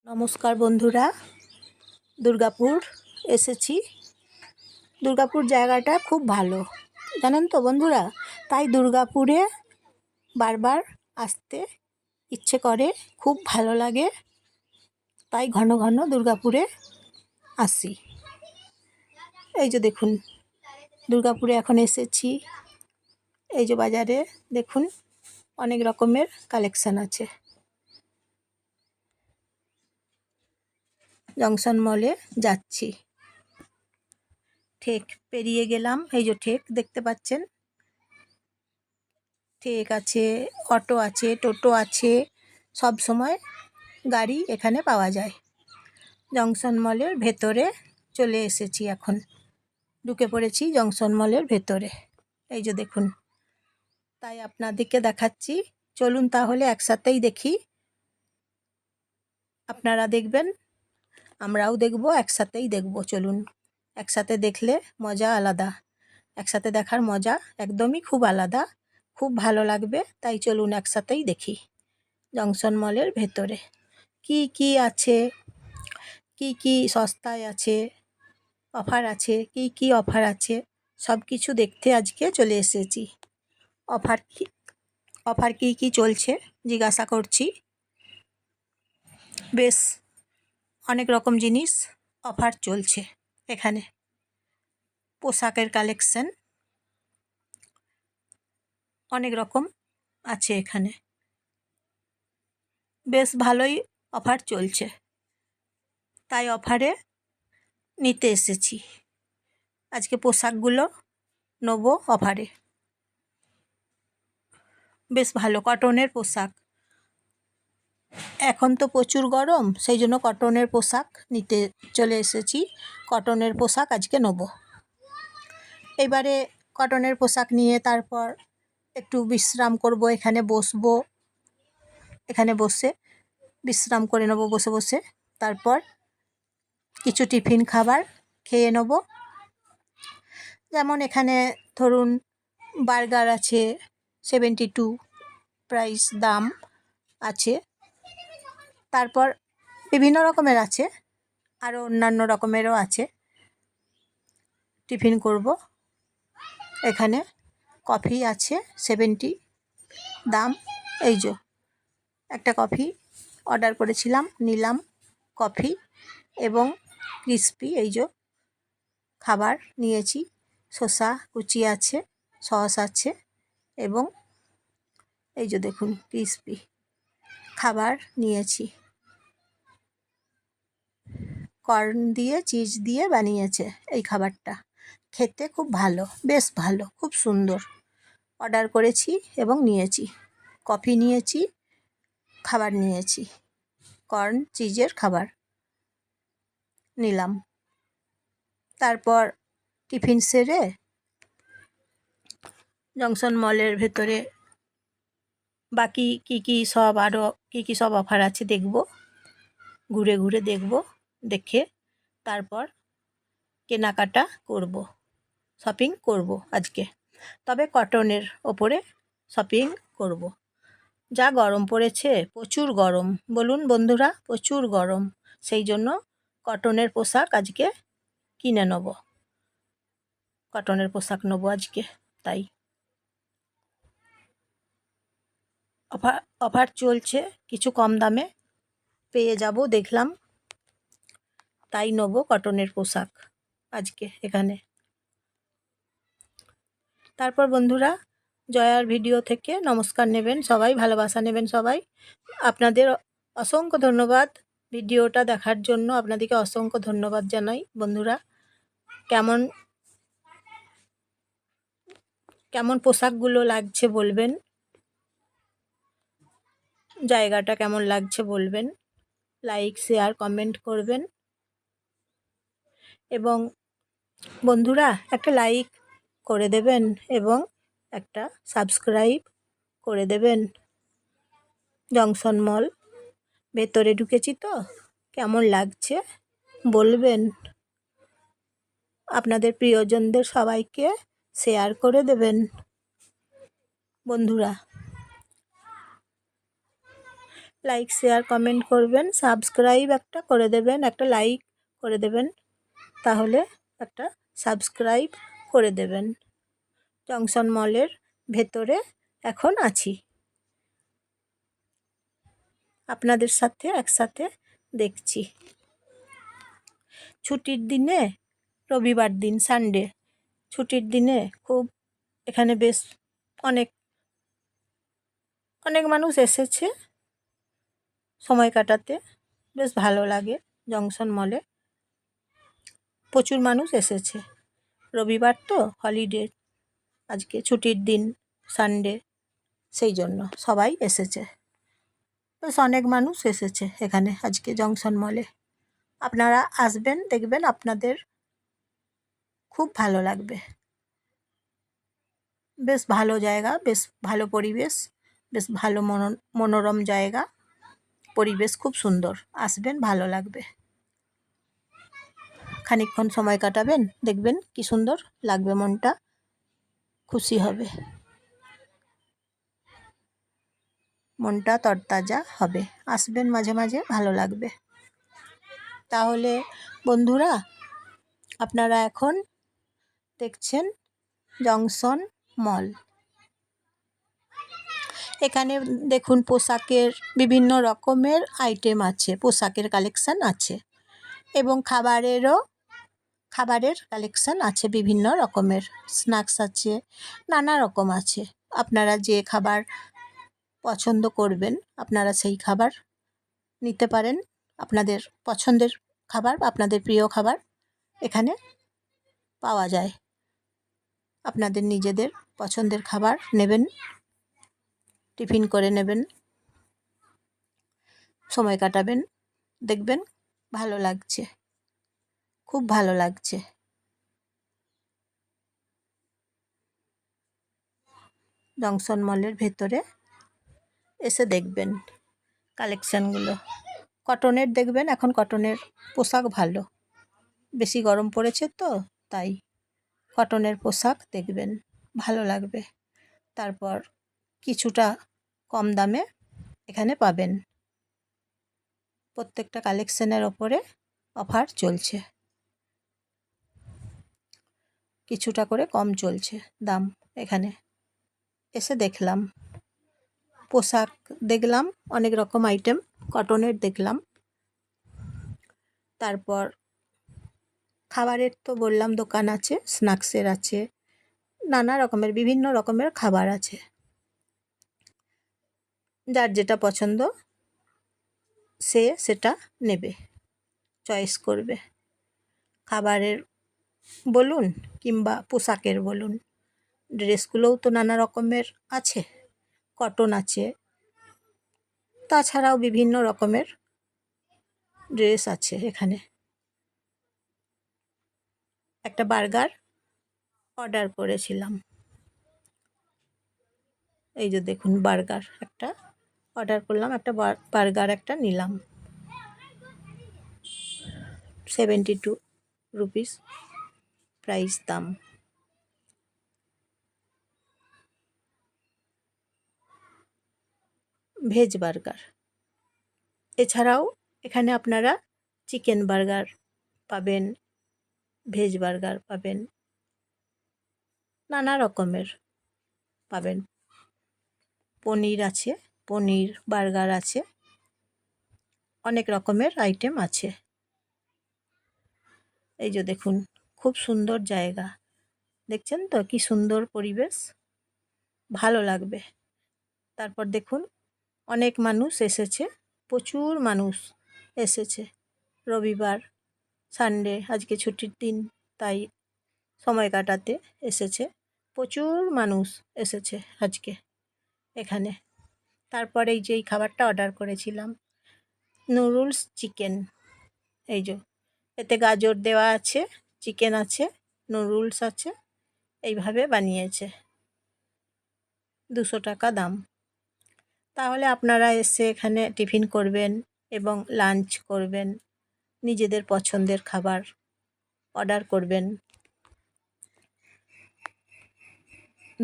নমস্কার বন্ধুরা, দুর্গাপুর এসেছি। দুর্গাপুর জায়গাটা খুব ভালো, জানেন তো বন্ধুরা। তাই দুর্গাপুরে বারবার আসতে ইচ্ছে করে, খুব ভালো লাগে। তাই ঘন ঘন দুর্গাপুরে আসি। এই যে দেখুন, দুর্গাপুরে এখন এসেছি। এই যে বাজারে দেখুন, অনেক রকমের কালেকশান আছে। জংশন মলে যাচ্ছি। ঠেক পেরিয়ে গেলাম, এই যে ঠেক দেখতে পাচ্ছেন। ঠেক আছে, অটো আছে, টোটো আছে, সব সময় গাড়ি এখানে পাওয়া যায়। জংশন মলের ভেতরে চলে এসেছি, এখন ঢুকে পড়েছি জংশন মলের ভেতরে। এই যে দেখুন, তাই আপনাদেরকে দেখাচ্ছি। চলুন তাহলে একসাথেই দেখি। আপনারা দেখবেন, আমরাও দেখব, একসাথেই দেখব। চলুন, একসাথে দেখলে মজা আলাদা। একসাথে দেখার মজা একদমই খুব আলাদা, খুব ভালো লাগবে। তাই চলুন একসাথেই দেখি জংশন মলের ভেতরে কি কি আছে, কি কি সস্তায় আছে, অফার আছে, কি কি অফার আছে, সব কিছু দেখতে আজকে চলে এসেছি। অফার কি কি চলছে জিজ্ঞাসা করছি। বেশ অনেক রকম জিনিস অফার চলছে এখানে। পোশাকের কালেকশন অনেক রকম আছে এখানে, বেশ ভালোই অফার চলছে। তাই অফারে নিতে এসেছি। আজকে পোশাকগুলো নেব অফারে। বেশ ভালো কটনের পোশাক। এখন তো প্রচুর গরম, সেই জন্য কটনের পোশাক নিতে চলে এসেছি। কটনের পোশাক আজকে নেব। এবারে কটনের পোশাক নিয়ে তারপর একটু বিশ্রাম করব, এখানে বসবো। এখানে বসে বিশ্রাম করে নেব বসে বসে। তারপর কিছু টিফিন খাবার খেয়ে নেব। যেমন এখানে ধরুন বার্গার আছে, 72 প্রাইস দাম আছে। তারপর বিভিন্ন রকমের আছে, আরও অন্যান্য রকমেরও আছে। টিফিন করব। এখানে কফি আছে 70 দাম। এই যে একটা কফি অর্ডার করেছিলাম, নিলাম কফি এবং ক্রিসপি। এই যে খাবার নিয়েছি, শসা কুচি আছে, সস আছে এবং এই যে দেখুন ক্রিসপি খাবার নিয়েছি। কর্ন দিয়ে চিজ দিয়ে বানিয়েছে এই খাবারটা। খেতে খুব ভালো, বেশ ভালো, খুব সুন্দর। অর্ডার করেছি এবং নিয়েছি। কফি নিয়েছি, খাবার নিয়েছি, কর্ন চিজের খাবার নিলাম। তারপর টিফিন সেরে জংশন মলের ভেতরে বাকি কি কি সব আরও কি কি সব অফার আছে দেখব, ঘুরে ঘুরে দেখব। দেখে তারপর কেনাকাটা করব, শপিং করব আজকে। তবে কটনের ওপরে শপিং করব। যা গরম পড়েছে, প্রচুর গরম, বলুন বন্ধুরা, প্রচুর গরম। সেই জন্য কটনের পোশাক আজকে কিনে নেব, কটনের পোশাক নেব আজকে। তাই অফার চলছে, কিছু কম দামে পেয়ে যাব দেখলাম, তাই নেব কটনের পোশাক আজকে এখানে। তারপর বন্ধুরা, জয়ার ভিডিও থেকে নমস্কার নেবেন সবাই, ভালোবাসা নেবেন সবাই। আপনাদের অসংখ্য ধন্যবাদ ভিডিওটা দেখার জন্য। আপনাদেরকে অসংখ্য ধন্যবাদ জানাই বন্ধুরা। কেমন কেমন পোশাকগুলো লাগছে বলবেন, জায়গাটা কেমন লাগছে বলবেন। লাইক শেয়ার কমেন্ট করবেন। এবং বন্ধুরা একটা লাইক করে দেবেন এবং একটা সাবস্ক্রাইব করে দেবেন। জংশন মল ভেতরে ঢুকেছি তো, কেমন লাগছে বলবেন। আপনাদের প্রিয়জনদের সবাইকে শেয়ার করে দেবেন বন্ধুরা। লাইক শেয়ার কমেন্ট করবেন, সাবস্ক্রাইব একটা করে দেবেন, একটা লাইক করে দেবেন, তাহলে একটা সাবস্ক্রাইব করে দেবেন। জংশন মলের ভেতরে এখন আছি, আপনাদের সাথে একসাথে দেখছি। ছুটির দিনে, রবিবার দিন সানডে, ছুটির দিনে খুব এখানে বেশ অনেক অনেক মানুষ এসেছে সময় কাটাতে, বেশ ভালো লাগে। জংশন মলে প্রচুর মানুষ এসেছে, রবিবার তো হলিডে, আজকে ছুটির দিন সানডে, সেই জন্য সবাই এসেছে, বেশ অনেক মানুষ এসেছে এখানে আজকে জংশন মলে। আপনারা আসবেন, দেখবেন, আপনাদের খুব ভালো লাগবে। বেশ ভালো জায়গা, বেশ ভালো পরিবেশ, বেশ ভালো মনোরম জায়গা, পরিবেশ খুব সুন্দর। আসবেন, ভালো লাগবে। খানিকক্ষণ সময় কাটাবেন, দেখবেন কি সুন্দর লাগবে, মনটা খুশি হবে, মনটা তরতাজা হবে। আসবেন মাঝে মাঝে, ভালো লাগবে। তাহলে বন্ধুরা, আপনারা এখন দেখছেন জংশন মল। এখানে দেখুন পোশাকের বিভিন্ন রকমের আইটেম আছে, পোশাকের কালেকশান আছে, এবং খাবারের কালেকশান আছে, বিভিন্ন রকমের স্ন্যাক্স আছে, নানা রকম আছে। আপনারা যে খাবার পছন্দ করবেন, আপনারা সেই খাবার নিতে পারেন। আপনাদের পছন্দের খাবার, আপনাদের প্রিয় খাবার এখানে পাওয়া যায়। আপনাদের নিজেদের পছন্দের খাবার নেবেন, টিফিন করে নেবেন, সময় কাটাবেন, দেখবেন ভালো লাগছে, খুব ভালো লাগছে। জংশন মলের ভেতরে এসে দেখবেন কালেকশানগুলো। কটনের দেখবেন, এখন কটনের পোশাক ভালো, বেশি গরম পড়েছে তো তাই কটনের পোশাক দেখবেন, ভালো লাগবে। তারপর কিছুটা কম দামে এখানে পাবেন। প্রত্যেকটা কালেকশানের ওপরে অফার চলছে, কিছুটা করে কম চলছে দাম। এখানে এসে দেখলাম, পোশাক দেখলাম, অনেক রকম আইটেম কটনের দেখলাম। তারপর খাবারের তো বললাম দোকান আছে, স্ন্যাক্সের আছে, নানা রকমের বিভিন্ন রকমের খাবার আছে। যার যেটা পছন্দ সে সেটা নেবে, চয়েস করবে। খাবারের বলুন কিংবা পোশাকের বলুন, ড্রেসগুলোও তো নানা রকমের আছে, কটন আছে, তাছাড়াও বিভিন্ন রকমের ড্রেস আছে এখানে। একটা বার্গার অর্ডার করেছিলাম, এই যে দেখুন বার্গার একটা অর্ডার করলাম, একটা বার্গার একটা নিলাম, 72 রুপিস প্রাইস দাম। Veg burger. এছাড়াও এখানে আপনারা চিকেন বার্গার পাবেন, ভেজ বার্গার পাবেন, নানা রকমের পাবেন। পনির আছে, পনির বার্গার আছে, অনেক রকমের আইটেম আছে। এই যে দেখুন, খুব সুন্দর জায়গা, দেখছেন তো কি সুন্দর পরিবেশ, ভালো লাগবে। তারপর দেখুন অনেক মানুষ এসেছে, প্রচুর মানুষ এসেছে, রবিবার সানডে, আজকে ছুটির দিন, তাই সময় কাটাতে এসেছে, প্রচুর মানুষ এসেছে আজকে এখানে। তারপরে এই যে এই খাবারটা অর্ডার করেছিলাম, নুডলস চিকেন, এই যে এতে গাজর দেওয়া আছে, চিকেন আছে, নুডলস আছে, এইভাবে বানিয়েছে, 200 টাকা দাম। তাহলে আপনারা এসে এখানে টিফিন করবেন এবং লাঞ্চ করবেন, নিজেদের পছন্দের খাবার অর্ডার করবেন,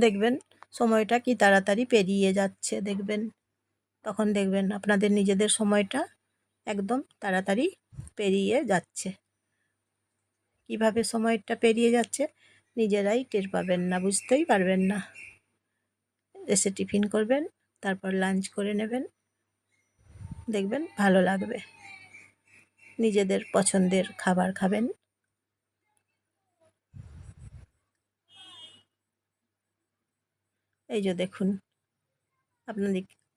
দেখবেন সময়টা কি তাড়াতাড়ি পেরিয়ে যাচ্ছে, দেখবেন তখন দেখবেন আপনাদের নিজেদের সময়টা একদম তাড়াতাড়ি পেরিয়ে যাচ্ছে। কিভাবে সময়টা পেরিয়ে যাচ্ছে নিজেরাই টের পাবেন না, বুঝতেই পারবেন না। এসে টিফিন করবেন, তারপর লাঞ্চ করে নেবেন, দেখবেন ভালো লাগবে। নিজেদের পছন্দের খাবার খাবেন। এই যে দেখুন,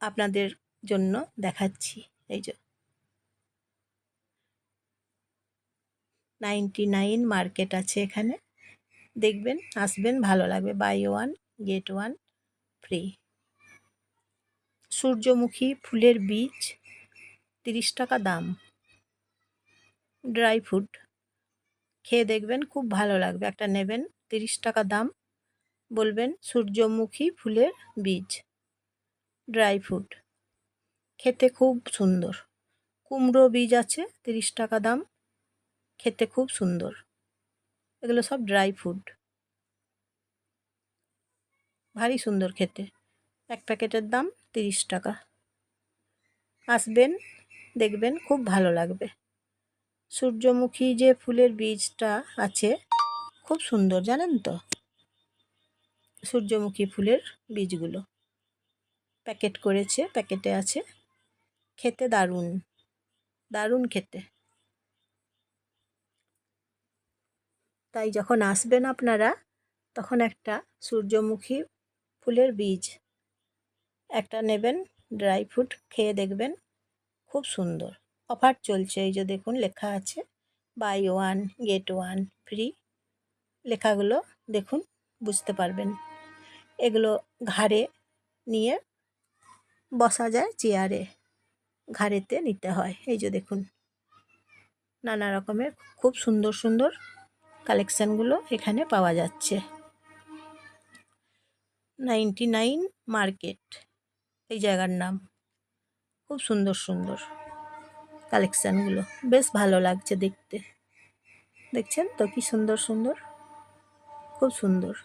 আপনাদের জন্য দেখাচ্ছি। এই যে 99 মার্কেট আছে এখানে, দেখবেন, আসবেন, ভালো লাগবে। Buy one get one free. সূর্যমুখী ফুলের বীজ 30 টাকা দাম। ড্রাই ফ্রুট খেয়ে দেখবেন, খুব ভালো লাগবে। একটা নেবেন, 30 টাকা দাম। বলবেন সূর্যমুখী ফুলের বীজ, ড্রাই ফ্রুট, খেতে খুব সুন্দর। কুমড়ো বীজ আছে, 30 টাকা দাম, খেতে খুব সুন্দর। এগুলো সব ড্রাই ফ্রুট, ভারী সুন্দর খেতে। এক প্যাকেটের দাম 30 টাকা। আসবেন, দেখবেন খুব ভালো লাগবে। সূর্যমুখী যে ফুলের বীজটা আছে খুব সুন্দর, জানেন তো? সূর্যমুখী ফুলের বীজগুলো প্যাকেট করেছে, প্যাকেটে আছে, খেতে দারুণ, দারুণ খেতে। তাই যখন আসবেন আপনারা, তখন একটা সূর্যমুখী ফুলের বীজ একটা নেবেন, ড্রাই ফ্রুট, খেয়ে দেখবেন খুব সুন্দর। অফার চলছে, এই যে দেখুন লেখা আছে buy one get one free. লেখাগুলো দেখুন, বুঝতে পারবেন। এগুলো ঘাড়ে নিয়ে বসা যায়, চেয়ারে ঘাড়েতে নিতে হয়। এই যে দেখুন, নানা রকমের খুব সুন্দর সুন্দর কালেকশানগুলো এখানে পাওয়া যাচ্ছে। 99 মার্কেট এই জায়গার নাম। খুব সুন্দর সুন্দর কালেকশানগুলো, বেশ ভালো লাগছে দেখতে। দেখছেন তো কি সুন্দর সুন্দর, খুব সুন্দর।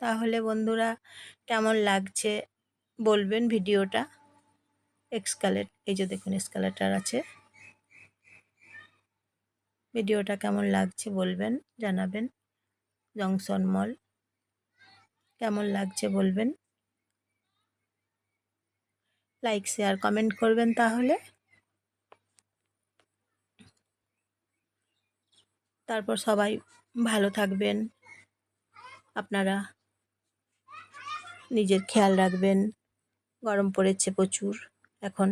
তাহলে বন্ধুরা, কেমন লাগছে বলবেন ভিডিওটা। এই যে দেখুন এসকালেটার আছে। ভিডিওটা কেমন লাগছে বলবেন, জানাবেন। জংশন মল কেমন লাগছে বলবেন। লাইক শেয়ার কমেন্ট করবেন। তাহলে তারপর সবাই ভালো থাকবেন। আপনারা নিজের খেয়াল রাখবেন। গরম পড়েছে প্রচুর এখন।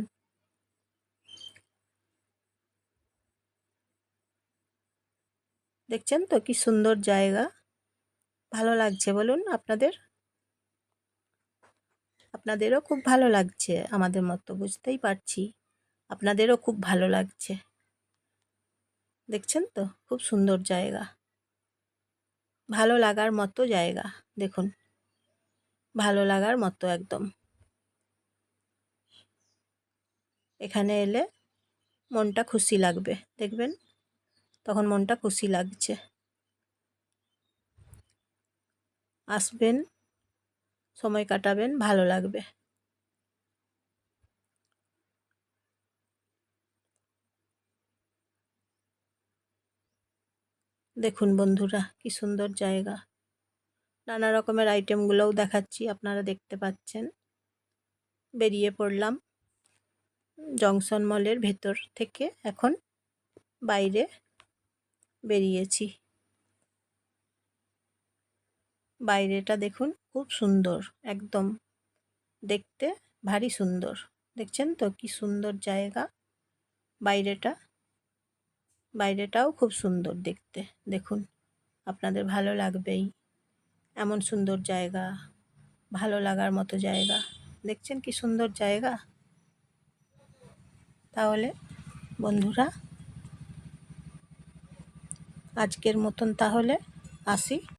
দেখছেন তো কি সুন্দর জায়গা, ভালো লাগছে বলুন? আপনাদেরও খুব ভালো লাগছে আমাদের মতো, বুঝতেই পারছি। আপনাদেরও খুব ভালো লাগছে। দেখছেন তো খুব সুন্দর জায়গা, ভালো লাগার মতো জায়গা। দেখুন, ভালো লাগার মতো একদম। এখানে এলে মনটা খুশি লাগবে, দেখবেন তখন মনটা খুশি লাগছে। আসবেন, সময় কাটাবেন, ভালো লাগবে। দেখুন বন্ধুরা, কি সুন্দর জায়গা। নানা রকমের আইটেমগুলোও দেখাচ্ছি, আপনারা দেখতে পাচ্ছেন। বেরিয়ে পড়লাম জংশন মলের ভেতর থেকে, এখন বাইরে বেরিয়েছি। বাইরেটা দেখুন, খুব সুন্দর একদম, দেখতে ভারী সুন্দর। দেখছেন তো কি সুন্দর জায়গা। বাইরেটাও খুব সুন্দর দেখতে। দেখুন, আপনাদের ভালো লাগবেই। এমন সুন্দর জায়গা, ভালো লাগার মতো জায়গা। দেখছেন কি সুন্দর জায়গা। তাহলে বন্ধুরা, আজকের মতন তাহলে আসি।